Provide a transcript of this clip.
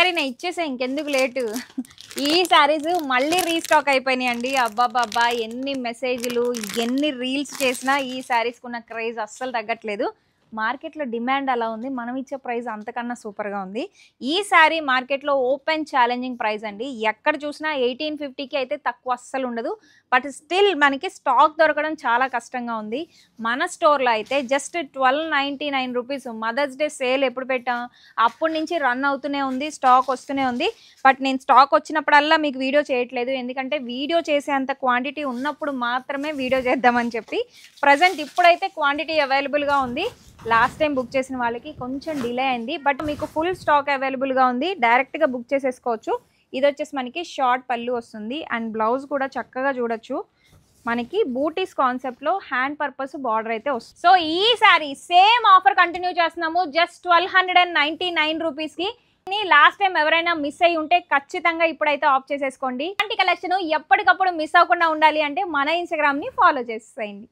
సారీనే ఇచ్చేసే, ఇంకెందుకు లేటు. ఈ సారీస్ మళ్ళీ రీస్టాక్ అయిపోయినాయండి. అబ్బాబ్బా ఎన్ని మెసేజ్లు ఎన్ని రీల్స్ చేసినా ఈ సారీస్కి ఉన్న క్రేజ్ అస్సలు తగ్గట్లేదు. మార్కెట్లో డిమాండ్ అలా ఉంది, మనం ఇచ్చే ప్రైస్ అంతకన్నా సూపర్గా ఉంది. ఈ సారీ మార్కెట్లో ఓపెన్ ఛాలెంజింగ్ ప్రైస్ అండి. ఎక్కడ చూసినా 1850కి అయితే తక్కువ అస్సలు ఉండదు. బట్ స్టిల్ మనకి స్టాక్ దొరకడం చాలా కష్టంగా ఉంది. మన స్టోర్లో అయితే just 1299 rupees. Mother's Day sale ఎప్పుడు పెట్టాం అప్పటి నుంచి రన్ అవుతూనే ఉంది, స్టాక్ వస్తూనే ఉంది. బట్ నేను స్టాక్ వచ్చినప్పుడల్లా మీకు వీడియో చేయట్లేదు, ఎందుకంటే వీడియో చేసేంత క్వాంటిటీ ఉన్నప్పుడు మాత్రమే వీడియో చేద్దామని చెప్పి. ప్రజెంట్ ఇప్పుడైతే క్వాంటిటీ అవైలబుల్గా ఉంది. లాస్ట్ టైం బుక్ చేసిన వాళ్ళకి కొంచెం డిలే అయింది, బట్ మీకు ఫుల్ స్టాక్ అవైలబుల్గా ఉంది. డైరెక్ట్గా బుక్ చేసేసుకోవచ్చు. ఇది వచ్చేసి మనకి షార్ట్ పళ్ళు వస్తుంది అండ్ బ్లౌజ్ కూడా చక్కగా చూడొచ్చు. మనకి బూటీస్ కాన్సెప్ట్లో హ్యాండ్ పర్పస్ బార్డర్ అయితే వస్తుంది. సో ఈ సారీ సేమ్ ఆఫర్ కంటిన్యూ చేస్తున్నాము జస్ట్ 1299 రూపీస్కి. లాస్ట్ టైం ఎవరైనా మిస్ అయ్యి ఉంటే ఖచ్చితంగా ఇప్పుడైతే ఆఫ్ చేసేసుకోండి. ఇలాంటి కలెక్షన్ ఎప్పటికప్పుడు మిస్ అవ్వకుండా ఉండాలి అంటే మన ఇన్స్టాగ్రామ్ని ఫాలో చేసేయండి.